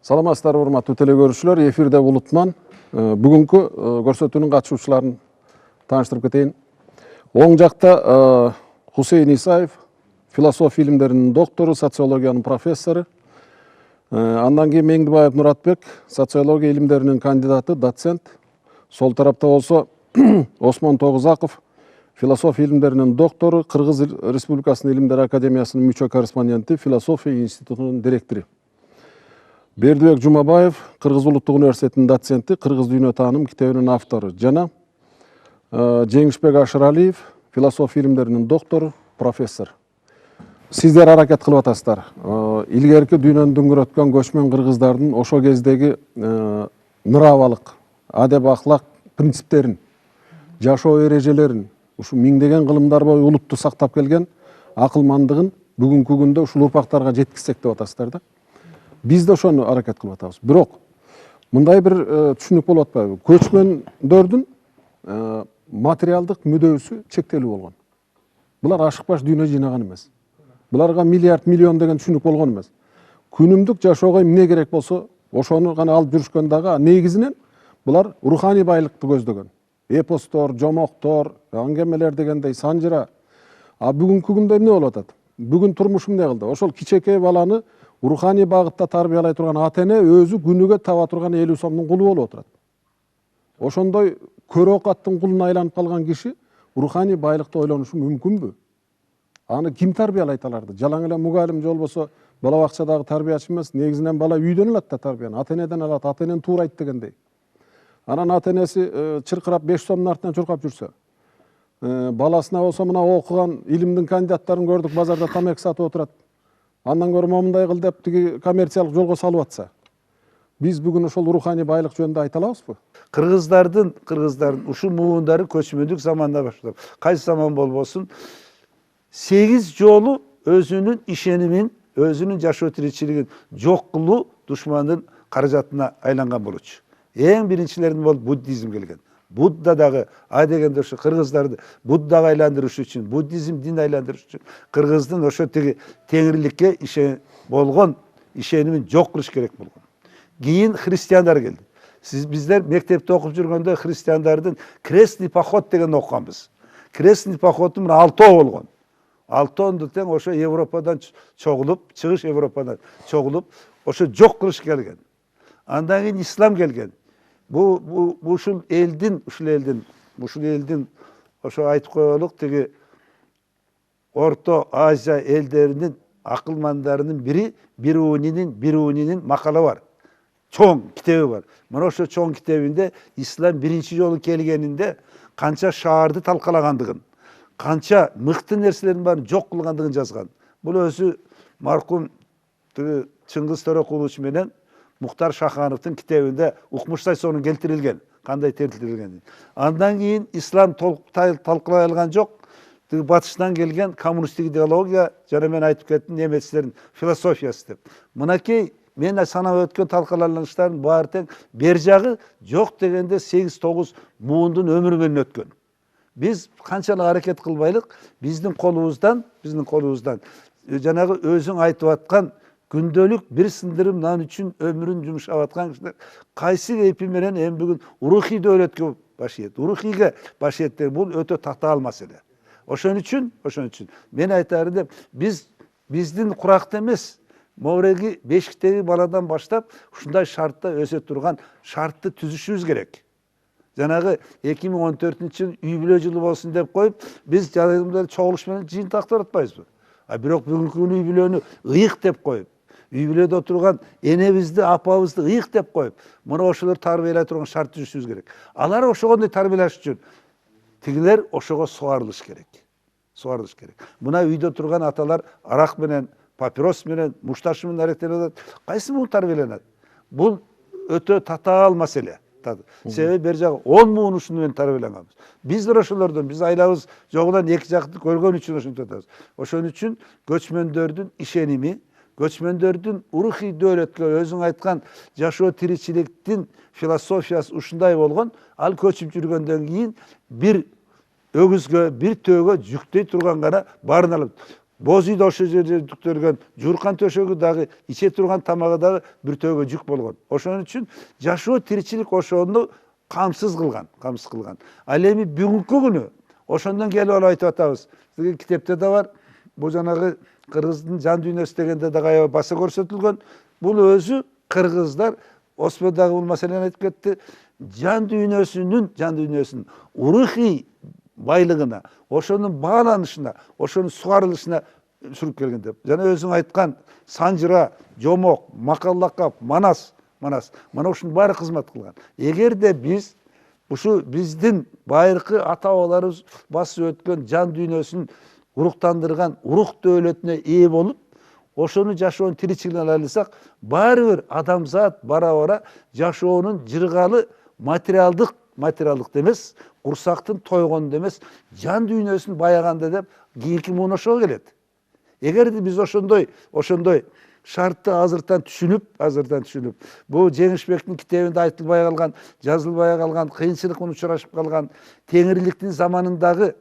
Саламатсыздар, урматтуу телекөрүүчүлөр, эфирде Булутман. Бүгүнкү көрсөтүүнүн катышуучуларын тааныштырып кетейин. Оң жакта Хусейн Исаев, философия илимдеринин доктору, социологиянын профессору. Андан кийин Меңдибаев Муратбек, социология илимдеринин кандидаты, доцент. Сол тарапта болсо Осмон Тогузаков, философия илимдеринин доктору, Кыргыз Республикасынын Илимдер академиясынын мүчө корреспонденти, философия институтунун директору. Бердибек Жумабаев, Кыргыз Улуттук университетинин доценти, Кыргыз дүйнө тааным китебинин автору. Жана Жеңишбек Ашыралиев, философия илимдеринин доктору, профессор. Сиздер аракет кылып атасыздар. Илгерки дүйнөнү дүңгүрөткөн көчмөн кыргыздардын ошо кездеги нравалык, адеп ахлак принциптерин, жашоо эрежелерин, ушу миңдеген кылымдар бою улутту сактап келген акылмандыгын бүгүнкү күндө ушул урпактарга жеткизсек деп атасыздар да. Биз да ошону аракет кылып атабыз. Бирок мындай бир түшүнүк болуп атпайбы? Көчмөндөрдүн материалдык мүдөөсү чектелүү болгон. Булар ашык баш дүйнө жыйнаган эмес. Буларга миллиард миллион деген түшүнүк болгон эмес. Күнүмдүк жашоого эмне керек болсо, ошону гана алып жүрүшкөн дагы негизинен булар руханий байлыкты көздөгөн. Эпостор, жомоктор, аңгемелер дегендей санжыра. Бүгүнкү күндө эмне болуп атат? Бүгүн турмуш эмне кылды? Ошол кичекей баланы руханий багытта тарбиялай турган ата-эне өзү күнүгө таба турган 50 сомдун кулу болуп отурат. Ошондой көрө окаттын кулуна айланып калган киши руханий байлыкты ойлонушу мүмкүнбү? Аны ким тарбиялайт аларды? Жалаң эле мугалим же болбосо бала бакчадагы тарбиячы эмес, негизинен бала үйдөн алат да тарбияны, ата-энеден алат, ата-энен туурайт дегендей. Анан ата-энеси чыркырап 5 сомдун артынан чуркап жүрсө, баласына болсо мына окуган илимдин кандидаттарын көрдүк, базарда тамак сатып отурат. Андан көрө момундай кыл деп тиги коммерциялык жолго салып атса. Биз бүгүн ошол руханий байлык жөнүндө айта алабызбы? Кыргыздардын ушул муундары көчмөндүк заманда баштап, кайсы заман болбосун 8 жолу өзүнүн ишенимин, өзүнүн жашоо тиричилигин жок кылуу душмандын каражатына айланган болчу. Эң биринчилердин болуп буддизм келген. Будда дагы дегенде ошо кыргыздарды Буддага айландырыш үчүн, буддизм дин айландырыш үчүн кыргыздын ошо тиги теңирликке болгон ишенимин жок кылыш керек болгон. Кийин христиандар келди. Биздер мектепте окуп жүргөндө христиандардын крестный поход деген окуганбыз. Крестный походу мына 6 болгон. 6 тең ошо Европадан чогулуп, чыгыш Европадан чогулуп, ошо жок кылыш келген. Андан кийин ислам келген. Ушул элдин ошо айтып коелук тиги Орто Азия элдеринин акылмандарынын бири Бирунинин макалы бар. Чоң китеби бар. Мына ошо чоң китебинде ислам биринчи жолу келгенинде канча шаарды талкалагандыгын, канча мыкты нерселердин баарын жок кылгандыгын жазган. Бул өзү маркум Чыңгыз Төрөкулович менен Мухтар Шахановдун китебинде укмуштай сонун келтирилген, кандай келтирилген. Андан кийин ислам талкалай алган жок. Батыштан келген коммунисттик идеология, жана мен айтып кеттим немецтердин философиясы деп. Мынакей мен санап өткөн талкаланыштардын баары тең бер жагы жок дегенде 8-9 муундун өмүрү менен өткөн. Биз канчалык аракет кылбайлык, биздин колубуздан жанагы өзүң айтып аткан күндөлүк бир сындырым нан үчүн өмүрүн жумшап аткан кишилер кайсы кейпи менен эми бүгүн урухий дөөлөткө баш ийет. Урухийге баш ийет, бул өтө татаал маселе. Ошон үчүн мен айтарым деп биздин куракта эмес, могуреги бешиктеги баладан баштап ушундай шартта өсө турган шартты түзүшүбүз керек. Жанагы 2014-жылы үй бүлө жылы болсун деп коюп, биз жанагындай чогулуш менен жыйынтыктап атпайбызбы? Бирок бүгүнкү күнү үй бүлөнү ыйык деп коюп, үй бүлөдө отурган энебизди, апабызды ыйык деп коюп, мына ошолор тарбиялай турган шарт түзүшүбүз керек. Алар ошогондой тарбиялаш үчүн тигилер ошого сугарылыш керек. Мына үйдө турган аталар арак менен, папирос менен, мушташы менен аректенип атат. Кайсы муун тарбияланат? Бул өтө татаал маселе. Себеби бер жагы 10 муун ушуну менен тарбияланганбыз. Биздер ошолордон, биз айлабыз жогунан эки жакты көргөн үчүн ошентип атабыз. Ошон үчүн көчмөндөрдүн ишеними, көчмөндөрдүн урухий дөөлөткө өзүң айткан жашоо тиричиликтин философиясы ушундай болгон, ал көчүп жүргөндөн кийин бир өгүзгө, бир төөгө жүктөй турган гана баарын алып. боз үйдө ошол жерде жүктөлгөн жууркан төшөгү дагы иче турган тамагы дагы бир төбө жүк болгон. Ошон үчүн жашоо тиричилик ошону камсыз кылган. Ал эми бүгүнкү күнү ошондон келип алып айтып атабыз. Сизге китепте да бар. Бул жанагы кыргыздын жан дүйнөсү дегенде дагы аябай баса көрсөтүлгөн. Бул өзү кыргыздар Осмон дагы бул маселени айтып кетти. Жан дүйнөсүнүн урухий байлыгына, ошонун бааланышына, ошонун сугарылышына сүрүп келген деп. Жана өзүң айткан Санжыра, Жомок, Макаллакап, Манас, мына ушунун баары кызмат кылган. Эгерде биз ушу биздин байыркы ата-бабаларыбыз басып өткөн жан дүйнөсүн уруктандырган урук дөөлөтүнө ээ болуп, ошону жашоонун тиричилигин ала алсак, баары бир адамзат бара-бара жашоонун жыргалы материалдык демес, курсактын тойгонду эмес, жан дүйнөсүн баяганда деп кийинки муун ошого келет. Эгерде биз ошондой шартты азыртан түшүнүп, бул Жеңишбектин китебинде айтылбай калган, жазылбай калган, кыйынчылыкка учурашып калган теңирликтин заманындагы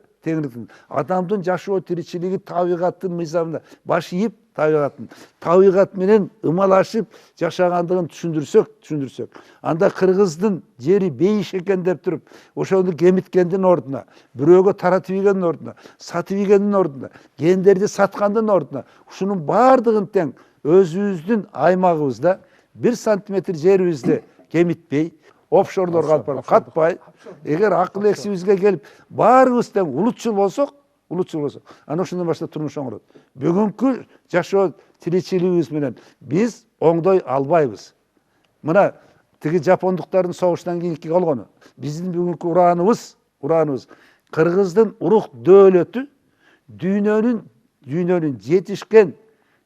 адамдын жашоо тиричилиги табигаттын мыйзамына баш ийип, табигат менен ымалашып жашагандыгын түшүндүрсөк, анда кыргыздын жери бейиш экен деп туруп, ошону кемиткендин ордуна, бирөөгө таратып ийгендин ордуна, сатып ийгендин ордуна, гендерди саткандын ордуна, ушунун баардыгын тең өзүбүздүн аймагыбызда 1 сантиметр жерибизди кемитпей, офшорлорго алып барып катпай, эгер акыл эсибизге келип, баарыбыз тең улутчул болсок, ана ошондон баштап турмуш оңорот. Бүгүнкү жашоо тиричилигибиз менен биз оңдой албайбыз. Мына тиги жапондуктардын согуштан кийинки болгону, биздин бүгүнкү урааныбыз кыргыздын урук дөөлөтү дүйнөнүн жетишкен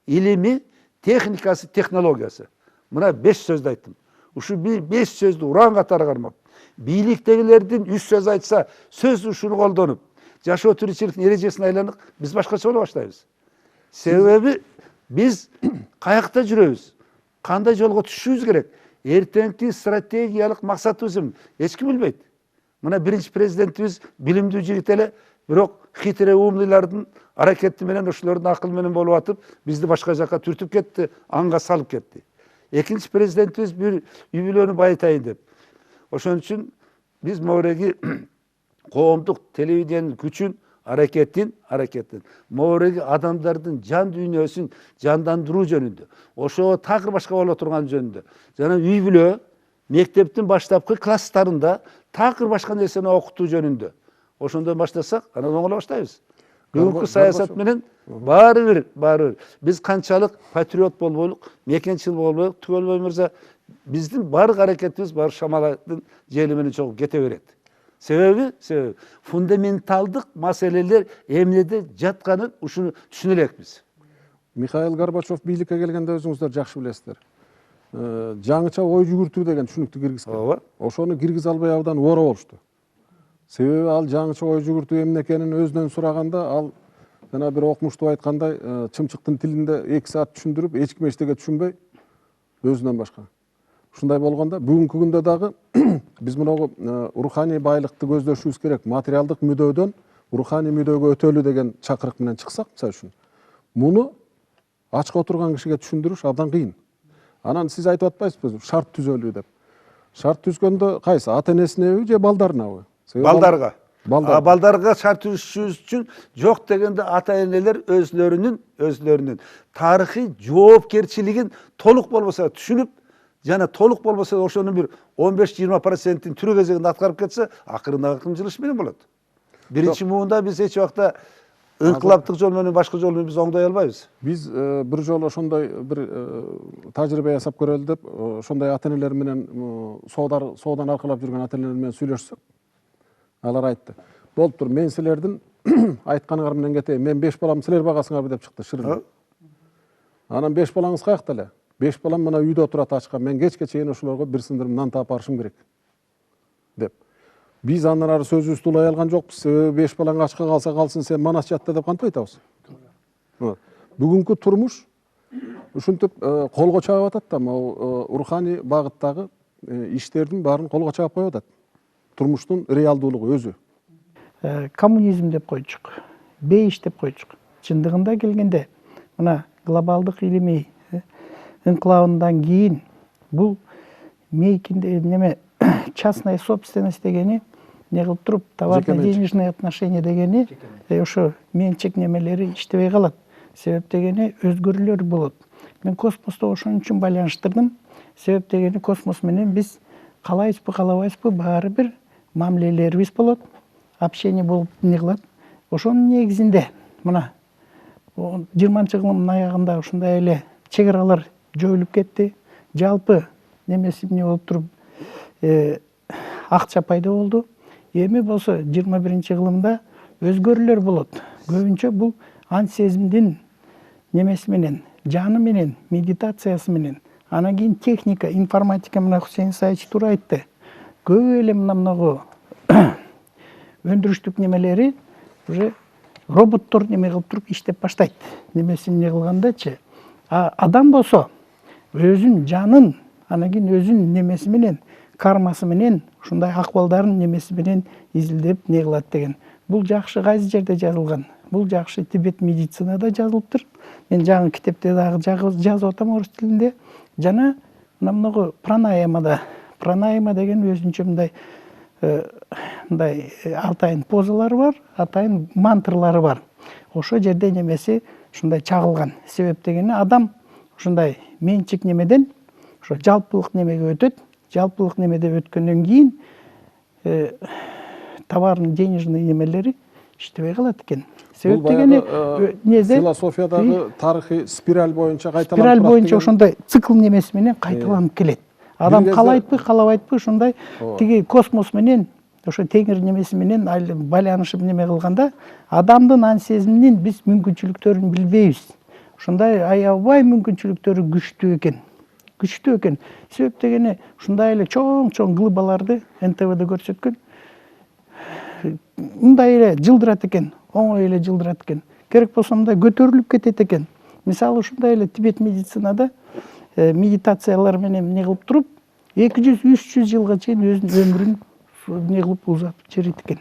илими, техникасы, технологиясы. Мына 5 сөздү айттым. Ушу 5 сөздү уран катары кармап, бийликтегилердин 3 сөз айтса, сөз ушуну колдонуп, жашоо тиричиликтин эрежесине айланып, биз башкача боло баштайбыз. Себеби биз каякта жүрөбүз, кандай жолго түшүшүбүз керек, эртеңки стратегиялык максатыбыз эч ким билбейт. Мына биринчи президентибиз билимдүү жигит эле, бирок хитрый умныйлардын аракети менен, ошолордун акылы менен болуп атып, бизди башка жакка түртүп кетти, анга салып кетти. Экинчи президентибиз бир үй бүлөнү байытайын деп. Ошон үчүн биз могуреги коомдук телевидениянын күчүн, аракетин, могуреги адамдардын жан дүйнөсүн жандандыруу жөнүндө, ошого такыр башка боло турган жөнүндө, жана үй бүлө, мектептин баштапкы класстарында такыр башка нерсени окутуу жөнүндө. Ошондон баштасак, анан оңоло баштайбыз. Бүгүнкү саясат менен баары бир. Биз канчалык патриот болбойлук, мекенчил болбойлук, Түгөлбай мырза, биздин баардык аракетибиз баары шамалаттын жели менен чогуу кете берет. Себеби фундаменталдык маселелер эмнеде жатканын ушуну түшүнө элекпиз. Михаил Горбачев бийликке келгенде өзүңүздөр жакшы билесиздер. Жаңыча ой жүгүртүү деген түшүнүктү киргизген. Ошону киргизе албай абдан оора болушту. Себеби ал жаңыча ой жүгүртүү эмне экенин өзүнөн сураганда, ал жана бир окумуштуу айткандай, чымчыктын тилинде 2 саат түшүндүрүп, эч ким эчтеке түшүнбөй, өзүнөн башка. Ушундай болгондо бүгүнкү күндө дагы биз мынагу руханий байлыкты көздөшүбүз керек. Материалдык мүдөөдөн руханий мүдөөгө өтөлү деген чакырык менен чыксак, мисалы үчүн, муну ачка отурган кишиге түшүндүрүш абдан кыйын. Анан сиз айтып атпайсызбы, шарт түзөлүү деп. Шарт түзгөндө кайсы, ата энесинеби же балдарынабы? Балдарга шарт түзүшүбүз үчүн жок дегенде ата энелер өзлөрүнүн тарыхый жоопкерчилигин толук болбосо түшүнүп, жана толук болбосо ошонун бир 15-20%-ин түрү кезегинде аткарып кетсе, акырында ыкымчылыш менен болот. Биринчи муунда биз эч убакта ыңкылаптык жол менен башка жол менен биз оңдой албайбыз. Биз бир жолу ошондой бир тажрыйба жасап көрөлү деп, ошондой ата энелер менен соодан аркылап жүргөн ата энелер менен сүйлөшсөк, алар айтты. Болуптур, мен силердин айтканыңар менен кетейин. Мен 5 балам силер багасыңарбы деп чыкты шырын. Анан 5 балаңыз каякта эле? 5 балам мына үйдө отурат ачка. Мен кечке чейин ошолорго бир сындырым нан таап барышым керек деп. Биз андан ары сөзүбүздү улай алган жокпуз. Себеби 5 балаң ачка калса калсын, сен манас жатта деп кантип айтабыз? Бүгүнкү турмуш ушинтип колго чаап атат да, могу руханий багыттагы иштердин баарын колго чаап коюп атат. Турмуштун реалдуулугу өзү. Коммунизм деп койчук, бейиш деп койчук. чындыгында келгенде мына глобалдык илимий ыңкылабынан кийин бул мейкинде неме частная собственность дегени не кылып туруп товарно-денежные отношения дегени ошо менчик немелери иштебей калат. Себеп дегени өзгөрүүлөр болот. Мен космосту ошон үчүн байланыштырдым. Себеп дегени космос менен биз каалайбызбы, каалабайбызбы, баары бир мамилелерибиз болот. Общение болуп не кылат. Ошонун негизинде мына 20-кылымдын аягында ушундай эле чек аралар жоюлуп кетти. Жалпы немеси эмне болуп туруп акча пайда болду. Эми болсо 21-кылымда өзгөрүүлөр болот. Көбүнчө бул ан сезимдин немеси менен, жаны менен, медитациясы менен, анан кийин техника, информатика мына Хусейин Исаевич туура айтты. Көп эле мынагу өндүрүштүк немелери уже роботтор неме кылып туруп иштеп баштайт. Немеси эмне кылгандачы. А адам болсо өзүнүн жанын, анан кийин өзүнүн немеси менен, кармасы менен, ушундай акыбалдарын немеси менен изилдеп не кылат деген. Бул жакшы кайсы жерде жазылган? Бул жакшы Тибет медицинада жазылыптыр. Мен жаңы китепте дагы жазып атам орус тилинде. Жана мынагу пранаямада, пранаяма деген өзүнчө мындай атайын позалары бар, атайын мантрлары бар. Ошо жерде немеси ушундай чагылган. Себеп дегени адам ушундай менчик немеден ошо жалпылык немеге өтөт. Жалпылык немеде өткөндөн кийин товарный денежный немелери иштебей калат экен. Себеп дегени философиядагы тарыхый спираль боюнча кайталанып спираль боюнча ошондой цикл немеси менен кайталанып келет. Адам каалайбы, каалабайбы ушундай тиги космос менен ошо теңир немеси менен байланышып неме кылганда адамдын ан сезиминин биз мүмкүнчүлүктөрүн билбейбиз. Ушундай аябай мүмкүнчүлүктөрү күчтүү экен. Күчтүү экен. Себеп дегени ушундай эле чоң глыбаларды НТВде көрсөткөн. Мындай эле жылдырат экен, оңой эле жылдырат экен. Керек болсо мындай көтөрүлүп кетет экен. Мисалы ушундай эле Тибет медицинада медитациялар менен не кылып туруп 200-300 жылга чейин өзүнүн өмүрүн не кылып узатып жиберет экен.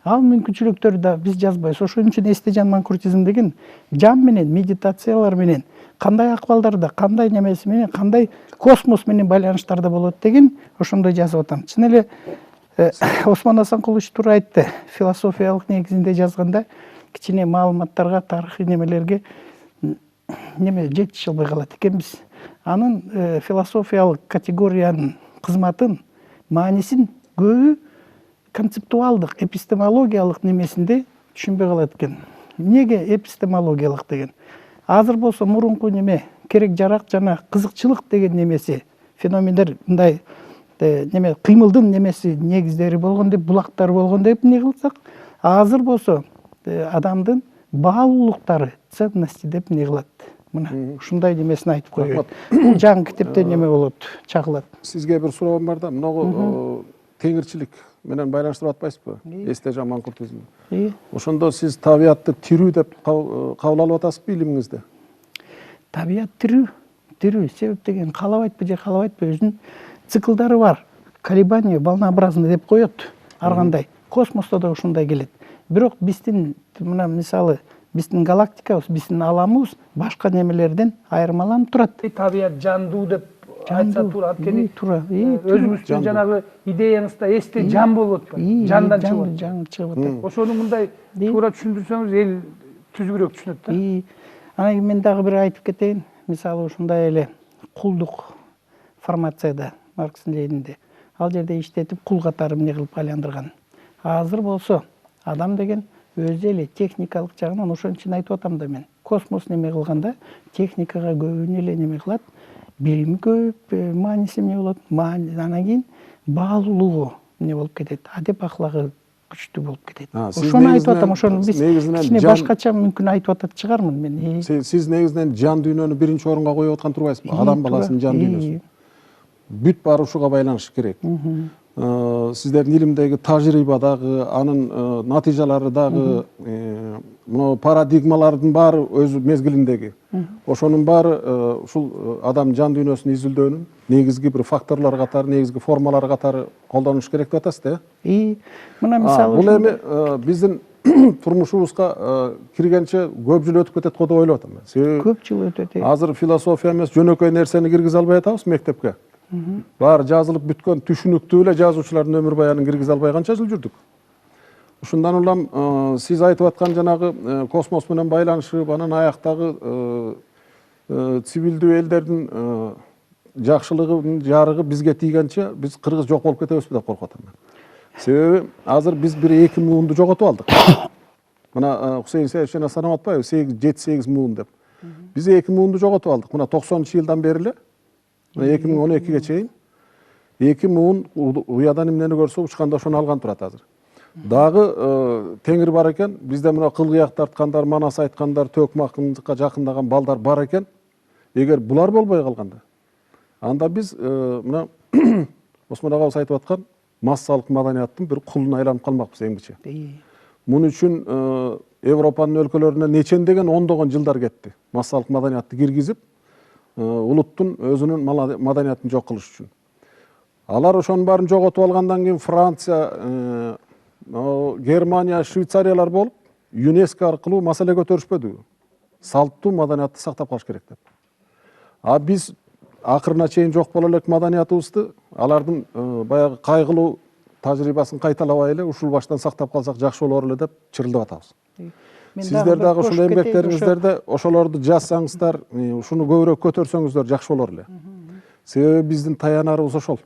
Ал мүмкүнчүлүктөрдү да биз жазбайбыз. Ошон үчүн Эстежан Манкуртизм деген жан менен, медитациялар менен кандай акыбалдарда, кандай немеси менен, кандай космос менен байланыштарда болот деген ошондой жазып атам. Чын эле Осмон Асанкулович туура айтты. Философиялык негизинде жазганда кичине маалыматтарга, тарыхый немелерге неме жетише албай калат экенбиз. Анын философиялык категориянын кызматын, маанисин көбү концептуалдык, эпистемологиялык немесинде түшүнбөй калат экен. Эмнеге эпистемологиялык деген? Азыр болсо мурунку неме керек жарак жана кызыкчылык деген немеси, феномендер мындай неме кыймылдын немеси негиздери болгон деп, булактары болгон деп не кылсак, азыр болсо адамдын баалуулуктары, ценности деп не кылат. Мына ушундай немесин айтып коёт. Бул жаңы китепте неме болот, чагылат. Сизге бир суроом бар да, мынагу теңирчилик менен байланыштырып атпайсызбы? Эстежан Манкуртизм. Ошондо сиз табиятты тирүү деп кабыл алып атасызбы илимиңизде? Табият тирүү. Себеп деген каалабайбы же каалабайбы өзүнүн циклдары бар. Колебания волнообразный деп коет. Ар кандай. Космосто да ушундай келет. Бирок биздин мына мисалы биздин галактикабыз, биздин аламыбыз башка немелерден айырмаланып турат. Табият жандуу деп айтса туура. Анткени өзүңүздүн жанагы идеяңызда эсте жан болуп атпайбы? Жандан чыгып жан чыгып атат. Ошону мындай туура түшүндүрсөңүз эл түзүгүрөөк түшүнөт да. Анан кийин мен дагы бир айтып кетейин. Мисалы ушундай эле кулдук формацияда Маркстын Ленинде ал жерде иштетип кул катары эмне кылып айландырган. Азыр болсо адам деген өзү эле техникалык жагынан ошон үчүн айтып атам да мен. Космос неме кылганда техникага көбүнө эле неме кылат. Билими көп, мааниси эмне болот? Анан кийин баалуулугу эмне болуп кетет? Адеп аклагы күчтүү болуп кетет. Ошону айтып атам, ошону биз кичине башкача мүмкүн айтып атат чыгармын мен. Сиз негизинен жан дүйнөнү биринчи орунга коюп аткан турбайсызбы? Адам баласынын жан дүйнөсү. Бүт баары ушуга байланышы керек. Сиздердин илимдеги тажрыйбадагы, анын натыйжалары дагы, мына парадигмалардын баары өз мезгилиндеги. Ошонун баары ушул адам жан дүйнөсүн изилдөөнүн негизги бир факторлор катары, негизги формалары катары колдонуш керек деп атасыз да? Мына мисалы бул эми биздин турмушубузга киргенче көп жыл өтүп кетет го деп ойлоп атам. Себеби көп жыл өтөт. азыр философия эмес жөнөкөй нерсени киргизе албай атабыз мектепке. Баары жазылып бүткөн түшүнүктүү эле жазуучулардын өмүр баянын киргизе албай канча жыл жүрдүк. Ушундан улам сиз айтып аткан жанагы космос менен байланышып, анан аяктагы цивилдүү элдердин жакшылыгынын жарыгы бизге тийгенче биз кыргыз жок болуп кетебизби деп коркуп атам. Себеби азыр биз бир 2 муунду жоготуп алдык. Мына Хусейин Саевич жана санап атпайбы 7-8 муун деп. Биз 2 муунду жоготуп алдык. Мына 90-жылдан бери эле 2012-ге чейин 2 муун уядан эмнени көрсө учканда ошону алган турат азыр. Дагы теңир бар экен, бизде мына кылгыяк тарткандар, манас айткандар, төкмакынга жакындаган балдар бар экен. Эгер булар болбой калганда, анда биз мына Осмон агабыз айтып аткан массалык маданияттын бир кулуна айланып калмакпыз эмгиче. Муну үчүн Европанын өлкөлөрүнө нечендеген ондогон жылдар кетти. Массалык маданиятты киргизип, улуттун өзүнүн маданиятын жок кылыш үчүн. Алар ошонун баарын жоготуп алгандан кийин Франция, Германия, Швейцариялар болуп, ЮНЕСКО аркылуу маселе көтөрүшпөдүбү? Салттуу маданиятты сактап калыш керек деп. А биз акырына чейин жок боло элек маданиятыбызды алардын баягы кайгылуу тажрыйбасын кайталабай эле ушул баштан сактап калсак жакшы болор эле деп чырылдап атабыз. Сиздер дагы ушул эмгектериңиздерде ошолорду жазсаңыздар, ушуну көбүрөөк көтөрсөңүздөр жакшы болор эле. Себеби биздин таянарыбыз ошол.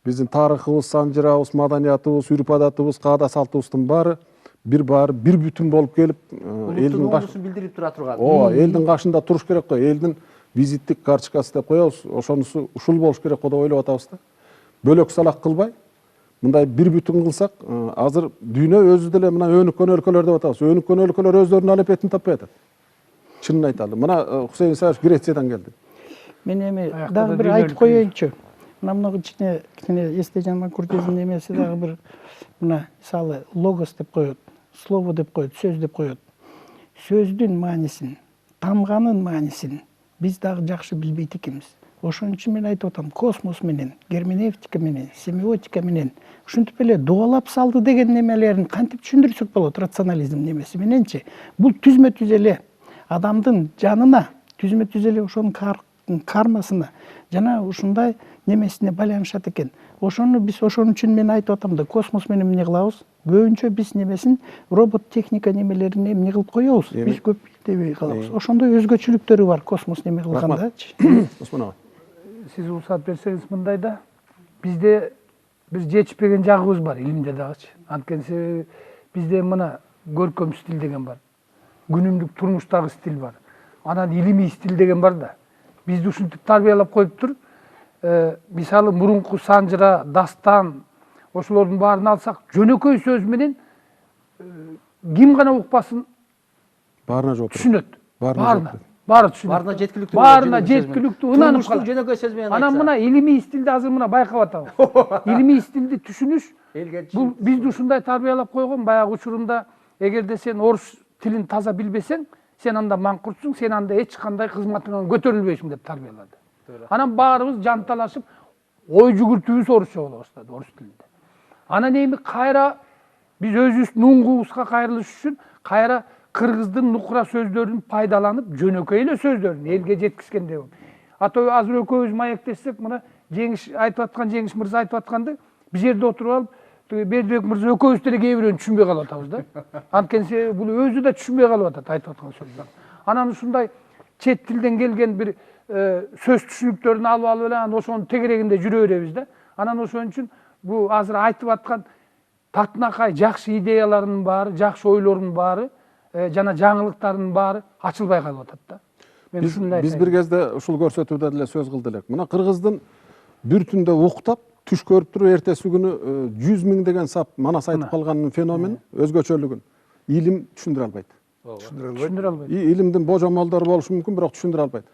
Биздин тарыхыбыз, санжырабыз, маданиятыбыз, үрп адатыбыз, каада салтыбыздын баары бир бүтүн болуп келип, элдин кашын билдирип тура турган. Элдин кашында туруш керек го, элдин визиттик карточкасы деп коебуз, ошонусу ушул болуш керек го деп ойлоп атабыз да. Бөлөк салак кылбай, мындай бир бүтүн кылсак, азыр дүйнө өзү деле мына өнүккөн өлкөлөр деп атабыз. Өнүккөн өлкөлөр өздөрүнүн алепетин таппай атат. Чынын айталы. Мына Хусейин Саевич Грециядан келди. Мен эми дагы бир айтып коеюнчу. Мына кичине Эстежан Манкуртезин немеси дагы бир мына мисалы логос деп коет, слово деп коет, сөз деп коет. Сөздүн маанисин, тамганын маанисин биз дагы жакшы билбейт экенбиз. Ошон үчүн мен айтып атам, космос менен, герменевтика менен, семиотика менен ушинтип эле дубалап салды деген немелерин кантип түшүндүрсөк болот, рационализм немеси мененчи. Бул түзмө-түз эле адамдын жанына, түзмө-түз эле ошонун кармасына жана ушундай немесине байланышат экен. Ошону биз ошон үчүн мен айтып атам да, космос менен эмне кылабыз? Көбүнчө биз немесин робот техника немелерин эмне кылып коебуз? Биз көп билбей калабыз. Ошондой өзгөчөлүктөрү бар космос неме кылгандачы. Осмон ага. Сиз уруксат берсеңиз мындай да, бизде бир жетишпеген жагыбыз бар илимде дагычы. Анткени себеби бизде мына көркөм стиль деген бар. Күнүмдүк турмуштагы стиль бар. Анан илимий стиль деген бар да. Бизди ушинтип тарбиялап коюптур. Мисалы мурунку санжыра, дастан, ошолордун баарын алсак, жөнөкөй сөз менен ким гана укпасын баарына жооп түшүнөт. Баары түшүнөт. Баарына жеткиликтүү. Баарына жеткиликтүү ынанып калат. Жөнөкөй сөз менен айтса. Анан мына илимий стилди азыр мына байкап атабыз. Илимий стилди түшүнүш бул бизди ушундай тарбиялап койгон. Баягы учурунда эгерде сен орус тилин таза билбесең, сен анда маңкуртсуң, сен анда эч кандай кызматыңан көтөрүлбөйсүң деп тарбиялады. Анан баарыбыз жанталашып, ой жүгүртүүбүз орусча боло баштады, орус тилинде. Анан эми кайра биз өзүбүздүн уңгубузга кайрылыш үчүн кайра кыргыздын нукура сөздөрүн пайдаланып, жөнөкөй эле сөздөрүн элге жеткизгенде. Ата азыр экөөбүз маектешсек, мына Жеңиш айтып аткан, Жеңиш мырза айтып атканды бир жерде отуруп алып, Бердибек мырза экөөбүз деле кээ бирөөнү түшүнбөй калып атабыз да. Анткени бул өзү да түшүнбөй калып атат айтып аткан сөздөрүн. Анан ушундай чет тилден келген бир сөз түшүнүктөрүн алып эле анан ошонун тегерегинде жүрө беребиз да. Анан ошон үчүн бул азыр айтып аткан татынакай жакшы идеялардын баары, жакшы ойлордун баары, жана жаңылыктардын баары ачылбай калып атат да. Биз бир кезде ушул көрсөтүүдө деле сөз кылды элек. Мына кыргыздын бир түндө уктап, түш көрүп туруп, эртеси күнү 100 000 деген сап манас айтып калганын феномен, өзгөчөлүгүн илим түшүндүрө албайт. Түшүндүрө албайт. Илимдин божомолдору болушу мүмкүн, бирок түшүндүрө албайт.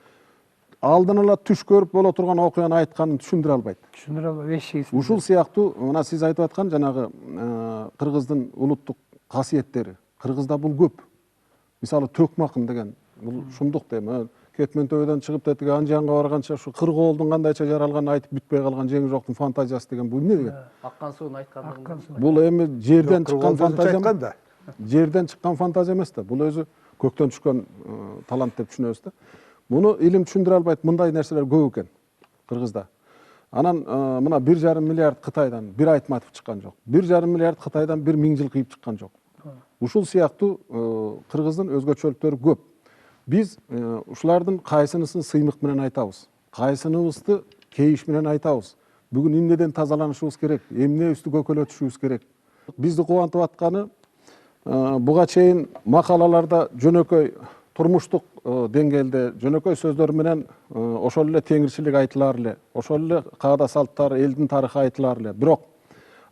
Алдын ала түш көрүп боло турган окуяны айтканын түшүндүрө албайт. Түшүндүрө албайт, эч чейин. Ушул сыяктуу мына сиз айтып аткан жанагы кыргыздын улуттук касиеттери. Кыргызда бул көп. Мисалы төкмакын деген бул шумдук дейм. Кетмен төбөдөн чыгып тетиги Анжанга барганча ушу кыргоолдун кандайча жаралганын айтып бүтпөй калган Жеңил жоктун фантазиясы деген бул эмне деген? Аккан суун айткандыгы. Бул эми жерден чыккан фантазия. жерден чыккан фантазия эмес да. Бул өзү көктөн түшкөн талант деп түшүнөбүз да. Муну илим түшүндүрө албайт, мындай нерселер көп экен Кыргызда. Анан мына 1,5 миллиард Кытайдан бир Айтматов чыккан жок. 1,5 миллиард Кытайдан бир миң жыл кыйып чыккан жок. Ушул сыяктуу Кыргыздын өзгөчөлүктөрү көп. Биз ушулардын кайсынысын сыймык менен айтабыз, кайсыныбызды кейиш менен айтабыз. Бүгүн эмнеден тазаланышыбыз керек, эмнебизди көкөлөтүшүбүз керек. Бизди кубантып атканы буга чейин макалаларда жөнөкөй турмуштук деңгээлде жөнөкөй сөздөр менен ошол эле теңирчилик айтылар эле, ошол эле каада салттар, элдин тарыхы айтылар эле. Бирок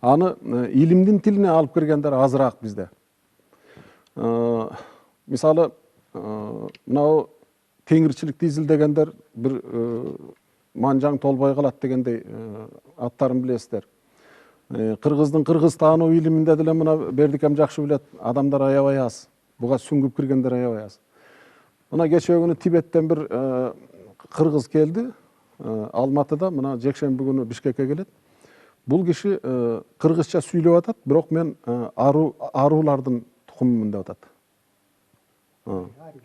аны илимдин тилине алып киргендер азыраак бизде. Мисалы, мынау теңирчиликти изилдегендер бир Манжаң толбой калат дегендей аттарын билесиздер. Кыргыздын кыргыз таануу илиминде деле мына Бердикем жакшы билет, адамдар аябай аз. Буга сүңгүп киргендер аябай аз. Мына кечээ күнү Тибеттен бир кыргыз келди, Алматыда, мына жекшемби күнү Бишкекке келет. Бул киши кыргызча сүйлөп атат, бирок мен арулардын тукумумун деп атат.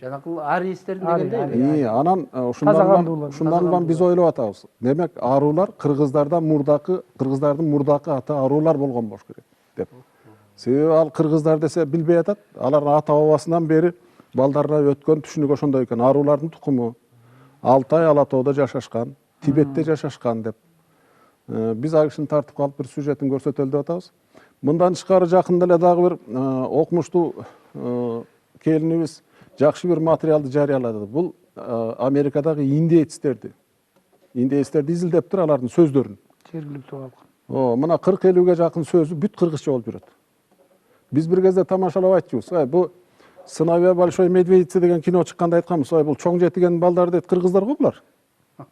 Жанакыл ариистердин дегендей. Анан ушундан улам биз ойлоп атабыз. Демек арулар кыргыздардын мурдакы аты арулар болгон болуш керек деп. Себеби ал кыргыздар десе билбей атат. Алардын ата бабасынан бери балдарына өткөн түшүнүк ошондой экен. Арулардын тукуму Алтай Алатоодо жашашкан, Тибетте жашашкан деп. Биз ал кишини тартып калып бир сюжетин көрсөтөлү деп атабыз. Мындан тышкары жакында эле дагы бир окумуштуу келинибиз жакшы бир материалды жарыялады. Бул Америкадагы индеецтерди изилдептир, алардын сөздөрүн. Жергиликтүү калкын. Мына 40-50ге жакын сөзү бүт кыргызча болуп жүрөт. Биз бир кезде тамашалап айтчубуз. Бул «Сыновья большой медведицы» деген кино чыкканда айтканбыз. Бул чоң жетиген балдар дейт, кыргыздар го булар.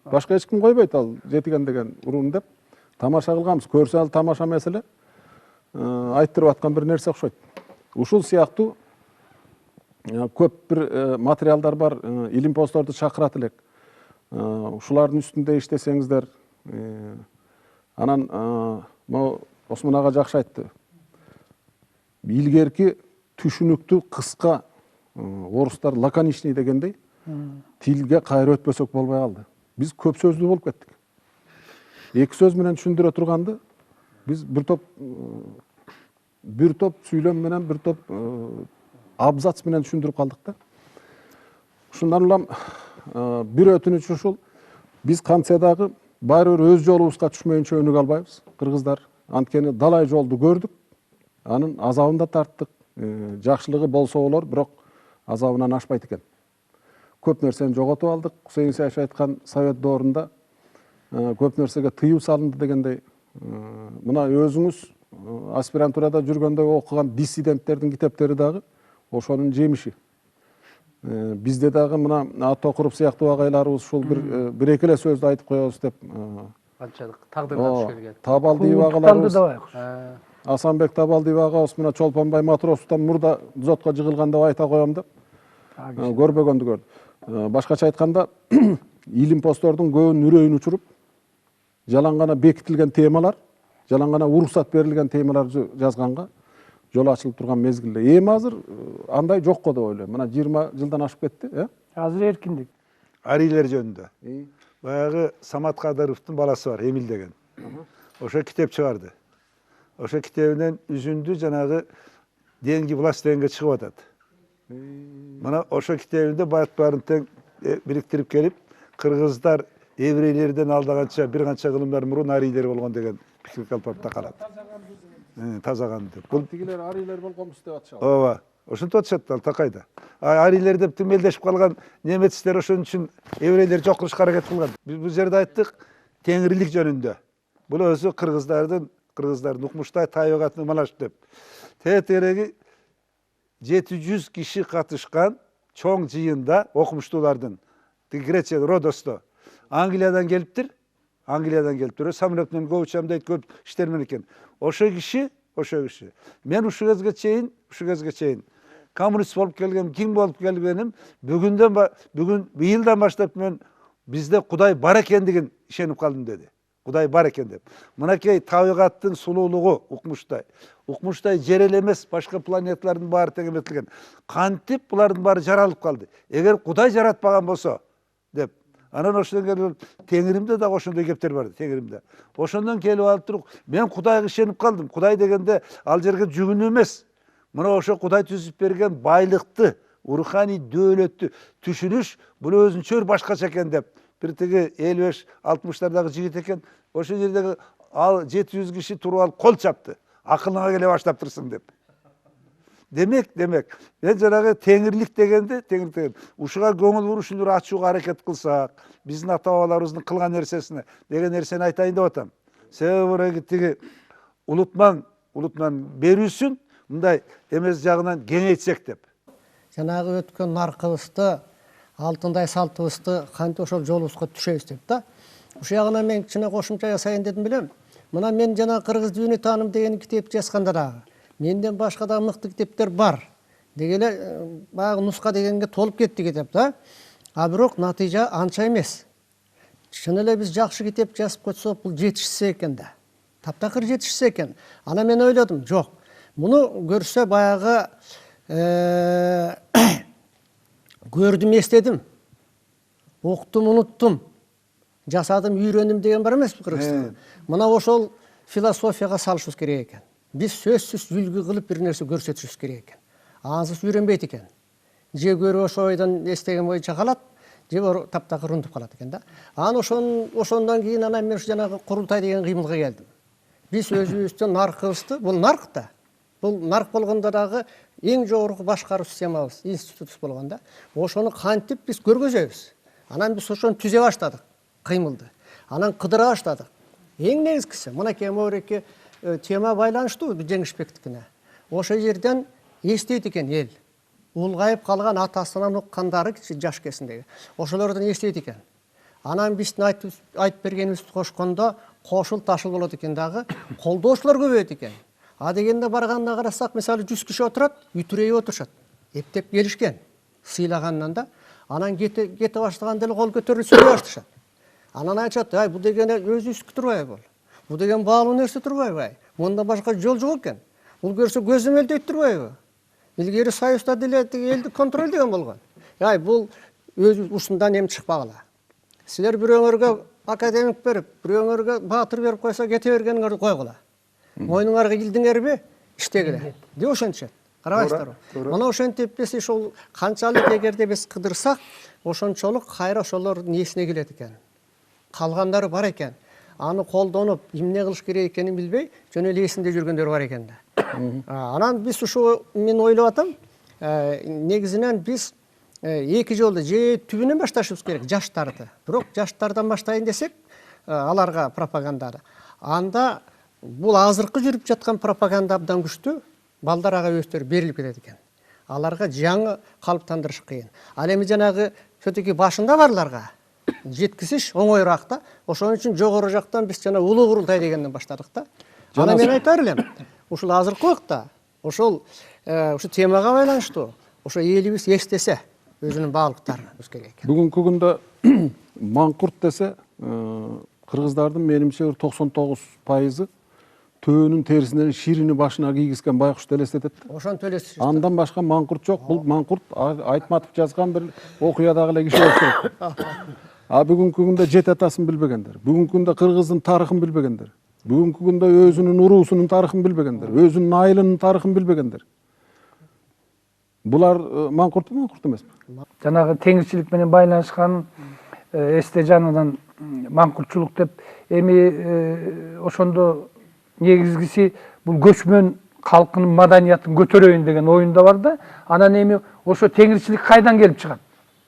Башка эч ким койбойт ал жетиген деген уруун деп тамаша кылганбыз. Көрсө ал тамаша эмес эле айттырып аткан бир нерсе окшойт. Ушул сыяктуу көп бир материалдар бар, илимпоздорду чакырат элек. Ушулардын үстүндө иштесеңиздер, анан Осмон ага жакшы айтты. Илгерки түшүнүктүү кыска орустар лаконичный дегендей тилге кайра өтпөсөк болбой калды. Биз көп сөздүү болуп кеттик. Эки сөз менен түшүндүрө турганды биз бир топ сүйлөм менен, бир топ абзац менен түшүндүрүп калдык да. Ушундан улам бир өтүнүч ушул, биз кантсе дагы баары бир өз жолубузга түшмөйүнчө өнүгө албайбыз, кыргыздар. Анткени далай жолду көрдүк, анын азабын да тарттык. Жакшылыгы болсо болор, бирок азабынан ашпайт экен. Көп нерсени жоготуп алдык. Хусейин Саяш айткан Совет доорунда көп нерсеге тыюу салынды дегендей. Мына өзүңүз аспирантурада жүргөндө окуган диссиденттердин китептери дагы ошонун жемиши. Бизде дагы мына Ат Токуров сыяктуу агайларыбыз ушул бир эки эле сөздү айтып коебуз деп Канчалык тагдырдан туш келген. Табалдиев агаларыбыз, Асанбек Табалдиев агабыз мына Чолпонбай Матросовдон мурда дзотко жыгылган деп айта коем деп көрбөгөндү көрдү. Башкача айтканда, илимпоздордун көбүнүн үрөйүн учуруп, жалаң гана бекитилген темалар, жалаң гана уруксат берилген темалар жазганга жол ачылып турган мезгилде. Эми азыр андай жок го деп ойлойм. Мына 20 жылдан ашып кетти, Азыр эркиндик. Арийлер жөнүндө. Баягы Самат Кадыровдун баласы бар, Эмил деген. Ошо китеп чыгарды. Ошо китебинен үзүндү жанагы деньги власть дегенге чыгып атат. Мына ошо китебинде барын тең бириктирип келип, кыргыздар еврейлерден алдаганча бир канча кылымдар мурун арийлер болгон деген пикир калпапта калат. Тазаган деп. Бул тигилер арийлер болгонбуз деп атышат. Ооба. Ошентип атышат ал Такайда. Арийлер деп тимелдешип калган немецтер ошон үчүн еврейлер жок кылышка аракет кылган. Биз бул жерде айттык теңирилик жөнүндө. Бул өзү кыргыздардын укмуштай табигатын малаш деп. Тегереги 700 киши катышкан чоң жыйында окумуштуулардын Греция Родосто Англиядан келиптир. Самолет менен көп учам дейт, көп иштер менен экен. Ошо киши мен ушу кезге чейин коммунист болуп келгем, ким болуп келгеним, бийылдан баштап мен бизде Кудай бар экендигин ишенип калдым деди. Құдай бар екен деп. Мынакей табиғаттың сұлулығы Укмуштай. Укмуштай жер эле эмес, башка планеталардын баары тегеметилген. Кантип булардын баары жаралып калды. Эгер Құдай жаратпаган болсо деп. Анан ошондон келип Теңиримде да ошондой кептер бар, Теңиримде. Ошондон келип алып туруп, мен Кудайга ишенип калдым. Кудай дегенде ал жерге жүгүнүү эмес. Мына ошо Кудай түзүп берген байлыкты, руханий дөөлөттү түшүнүш бул өзүнчө башкача экен деп. Бир тиги 55-60-тардагы жигит экен, ошо жердеги ал 700 киши туруп алып кол чапты. Акылыңа келе баштап турсуң деп. Демек, мен жанагы теңирлик дегенде, ушуга көңүл бурушуну ачууга аракет кылсак, биздин ата-бабаларыбыздын кылган нерсесине деген нерсени айтайын деп атам. Себеби тиги улутман берүүсүн мындай эмес жагынан кеңейтсек деп. Жанагы өткөн наркыбызды, алтындай салтыбызды кантип ошол жолубузга түшөбүз деп да. Ушул ягына мен кичине кошумча жасайын дедим билем. Мына мен жана кыргыз дүйнө тааным деген китеп жазганда дагы менден башка да мыкты китептер бар. Дегеле баягы нуска дегенге толуп кетти китеп да. А бирок натыйжа анча эмес. Чын эле биз жакшы китеп жазып койсок бул жетишсе экен да. Таптакыр жетишсе экен. Ана мен ойлодум, жок. Муну көрсө баягы көрдүм, эстедим. Уктум, унуттум. Жасадым, үйрөндүм деген бар эмес Кыргызстанда. Мына ошол философияга салышыбыз керек экен. Биз сөзсүз үлгү кылып бир нерсе көрсөтүшүбүз керек экен. Ансыз үйрөнбөйт экен. Же көрүп ошо ойдон эстеген боюнча калат, же таптакыр унутуп калат экен да. Анан ошондон кийин анан мен жанагы курултай деген кыймылга келдим. Биз өзүбүздүн наркыбызды, бул нарк да. Бул нарк болгондо дагы эң жогорку башкаруу системабыз, институтубуз болгондо, ошону кантип биз көргөзөбүз. Анан биз ошону түзө баштадык, кыймылды. Анан кыдыра баштадык. Эң негизгиси, мынакей моореке тема байланыштуу Жеңишбектикине. Ошол жерден эстейт экен эл. Улгайып калган атасынан уккандары жаш кезиндеги. Ошолордон эстейт экен. Анан биздин айтып бергенибизди кошкондо кошул ташыл болот экен дагы, колдоочулар көбөйөт экен. А дегенде барганда карасак, мисалы 100 киши отурат, үтүрөйүп отурушат. Эптеп келишкен, сыйлагандан да. Анан кете баштаганда эле кол көтөрүлүп сүйлөй башташат. Анан айтышат, ай бул деген өзүбүздүкү турбайбы? Бул деген баалуу нерсе турбайбы? Мында башка жол жок экен. Бул көрсө көзөмөлдөйт турбайбы? Илгери Союзда деле элди контролдөгөн болгон. Ай бул өзү ушундан эми чыкпагыла. Силер бирөөңөргө академик берип, бирөөңөргө баатыр берип койсо кете бергениңерди койгула. Мойнуңарга килдиңерби? Иштегиле. Деп ошентишет. Карабайсыздарбы? Мына ошентип биз ошол канчалык эгерде биз кыдырсак, ошончолук кайра ошолордун эсине келет экен. Калгандары бар экен. Аны колдонуп, эмне кылыш керек экенин билбей, жөн эле эсинде жүргөндөр бар экен да. Анан биз ушу мен ойлоп атам, негизинен биз эки жолду же түбүнөн башташыбыз керек жаштарды. Бирок жаштардан баштайын десек, аларга пропаганданы. Анда бул азыркы жүрүп жаткан пропаганда абдан күчтүү, балдар ага өздөрү берилип кетет экен. Аларга жаңы калыптандырыш кыйын. Ал эми жанагы сөтүки башында барларга жеткизиш оңоюраак да. Ошон үчүн жогору жактан биз жана улуу курултай дегенден баштадык да. Ана мен айтар элем, ушул азыркы убакта, ошол ушу темага байланыштуу, ошо элибиз эстесе өзүнүн баалыктарын керек экен. Бүгүнкү күндө маңкурт десе, кыргыздардын менимче 99% төөнүн терисинен ширини башына кийгизген байкушту элестетет. Ошонтип элестетет. Андан башка маңкурт жок. Бул маңкурт Айтматов жазган бир окуядагы эле киши болуш керек. А бүгүнкү күндө жет атасын билбегендер, бүгүнкү күндө кыргыздын тарыхын билбегендер, бүгүнкү күндө өзүнүн уруусунун тарыхын билбегендер, өзүнүн айылынын тарыхын билбегендер. Булар маңкурт эмеспи? Жанагы теңирчилик менен байланышкан эсте жанынан маңкуртчулук деп эми ошондо негизгиси бул көчмөн калкынын маданиятын көтөрөйүн деген оюнда бар да. Анан эми ошо теңирчилик кайдан келип чыгат?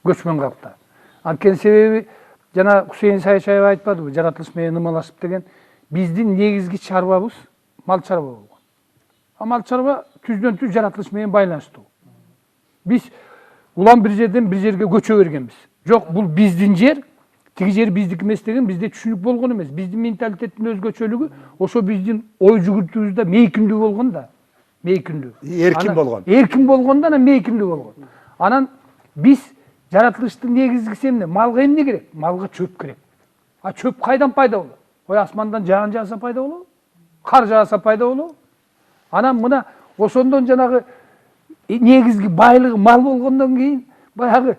Көчмөн калкта. Анткени себеби жана Хусейин Сайшаев айтпадыбы, жаратылыш менен ымалашып деген. Биздин негизги чарбабыз мал чарба болгон. А мал чарба түздөн түз жаратылыш менен байланыштуу. Биз улам бир жерден бир жерге көчө бергенбиз. Жок, бул биздин жер, тиги жер биздики эмес деген бизде түшүнүк болгон эмес. Биздин менталитеттин өзгөчөлүгү ошо биздин ой жүгүртүүбүздө мейкиндүү болгон да. Мейкиндүү. Эркин болгон. Эркин болгондо анан мейкиндүү болгон. Анан биз жаратылыштын негизгиси эмне? Малга эмне керек? Малга чөп керек. А чөп кайдан пайда болот? ой асмандан жаан жааса пайда болобу, кар жааса пайда болобу. Анан мына ошондон жанагы негизги байлыгы мал болгондон кийин баягы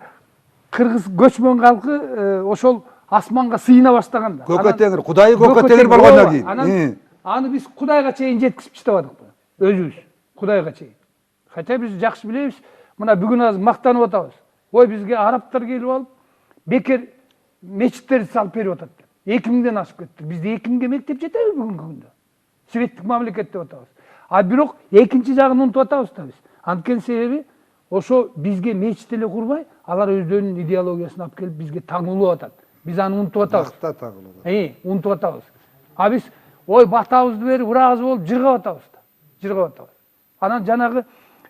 кыргыз көчмөн калкы ошол асманга сыйына баштаганда. Көкө теңир, Кудайы көкө теңир болгондон кийин. Аны биз Кудайга чейин жеткизип чыктабадык өзүбүз. Кудайга чейин. Хотя биз жакшы билебиз, мына бүгүн азыр мактанып атабыз. Ой бизге арабтар келип алып, бекер мечиттерди салып берип атат деп. 2000ден ашып кетти. Бизде 2000ге мектеп жетеби бүгүнкү күндө? Светтик мамлекет деп атабыз. А бирок экинчи жагын унутуп атабыз да биз. Анткени себеби ошо бизге мечит эле курбай, алар өздөрүнүн идеологиясын алып келип бизге таңуулап атат. Биз аны унутуп атабыз. Акта тагылып. Унутуп атабыз. А биз ой батабызды берип, урагыбыз болуп жыргап атабыз да. Жыргап атабыз. Анан жанагы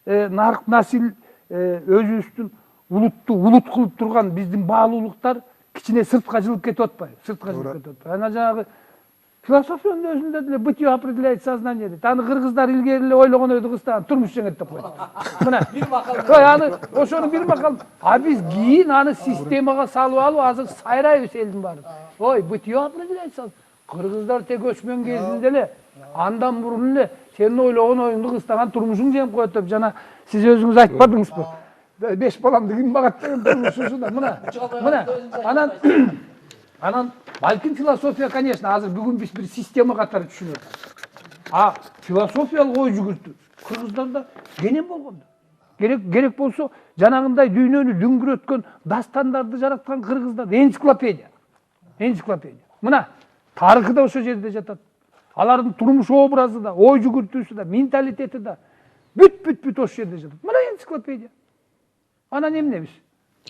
нарк насил өзүбүздүн улутту улут кылып турган биздин баалуулуктар кичине сыртка жылып кетип атпайбы? Сыртка жылып кетип атпайбы? Анан жанагы философиянын өзүндө деле бытие определяет сознание дейт. Аны кыргыздар илгери эле ойлогон ойду кыстаган турмуш жеңет деп коет. Мына бир макал. Ой аны ошону бир макал. А биз кийин аны системага салып алып азыр сайрайбыз элдин баары. Ой бытие определяет. Кыргыздар тек көчмөн кезинде эле андан мурун эле сенин ойлогон оюңду кыстаган турмушуң жеңип коет деп жана сиз өзүңүз айтпадыңызбы? 5 баламды ким багат деген турмуш ушунда. Мына анан балким философия, конечно, азыр бүгүн биз бир система катары түшүнөт. А философиялык ой жүгүртүү кыргыздарда кенен болгондо. Керек болсо жанагындай дүйнөнү дүңгүрөткөн дастандарды жараткан кыргыздар энциклопедия. Мына тарыхы да ошол жерде жатат. Алардын турмуш образы да, ой жүгүртүүсү да, менталитети да бүт ошол жерде жатат. Мына энциклопедия. Анан эмне биз?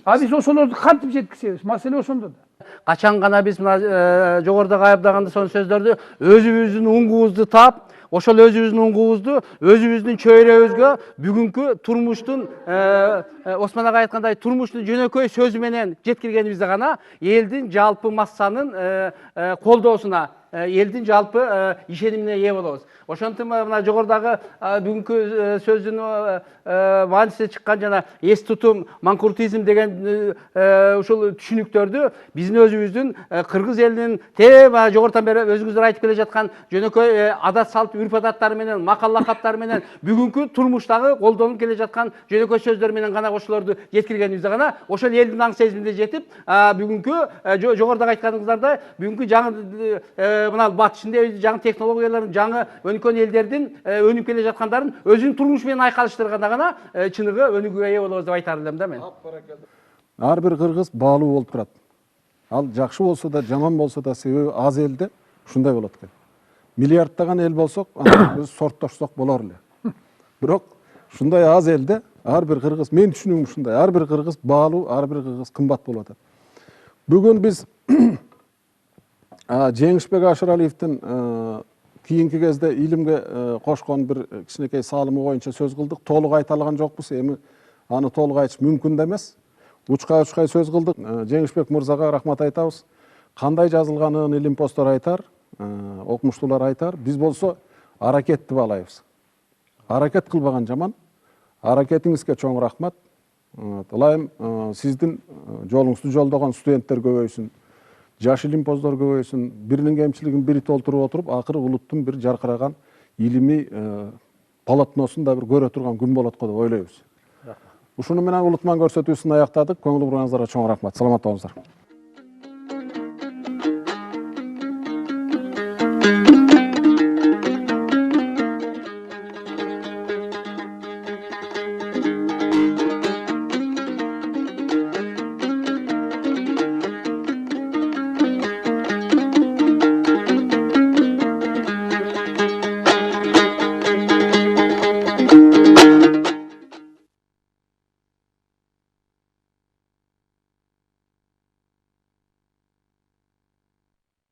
А биз ошолорду кантип жеткизебиз? Маселе ошондо да. Качан гана биз мына жогоруда аябдаганда сонун сөздөрдү өзүбүздүн уңгубузду таап, ошол өзүбүздүн уңгубузду өзүбүздүн чөйрөбүзгө бүгүнкү турмуштун Осман ага айткандай турмуштун жөнөкөй сөзү менен жеткиргенибизде гана элдин жалпы массанын колдоосуна, элдин жалпы ишенимине ээ болобуз. Ошентип мына жогорудагы бүгүнкү сөздүн мааниси чыккан жана эс тутум, манкуртизм деген ушул түшүнүктөрдү биздин өзүбүздүн кыргыз элинин жогорудан бери өзүңүздөр айтып келе жаткан жөнөкөй адат салт, үрп адаттары менен, макал лакаптары менен бүгүнкү турмуштагы колдонуп келе жаткан жөнөкөй сөздөр менен гана ошолорду жеткиргенибизде гана ошол элдин аң сезимине жетип, бүгүнкү жогорудагы айтканыңыздардай бүгүнкү жаңы мына батыш ишинде жаңы технологиялардын, жаңы өнүккөн элдердин өнүп келе жаткандарын өзүнүн турмушу менен айкалыштырганда гана чыныгы өнүгүүгө ээ болобуз деп айтар элем да мен. Ар бир кыргыз баалуу болуп турат. Ал жакшы болсо да, жаман болсо да, себеби аз элде ушундай болот экен. Миллиарддаган эл болсок, биз сорттошсок болор эле. Бирок ушундай аз элде ар бир кыргыз, мен түшүнүгүм ушундай, ар бир кыргыз баалуу, ар бир кыргыз кымбат болуп атат. Бүгүн биз Жеңишбек Ашыралиевдин кийинки кезде илимге кошкон бир кичинекей салымы боюнча сөз кылдык. Толук айта алган жокпуз, эми аны толук айтыш мүмкүн да эмес. Учкай сөз кылдык. Жеңишбек мырзага рахмат айтабыз. Кандай жазылганын илимпоздор айтар, окумуштуулар айтар. Биз болсо аракетти баалайбыз. Аракет кылбаган жаман. Аракетиңизге чоң рахмат. Ылайым сиздин жолуңузду жолдогон студенттер көбөйсүн. Жаш илимпоздор көбөйсүн. Биринин кемчилигин бири толтуруп отуруп, акыры улуттун бир жаркыраган илимий полотносун да бир көрө турган күн болот го деп ойлойбуз. Ушуну менен улутман көрсөтүүсүн аяктадык. Көңүл буруңуздарга чоң рахмат. Саламат болуңуздар.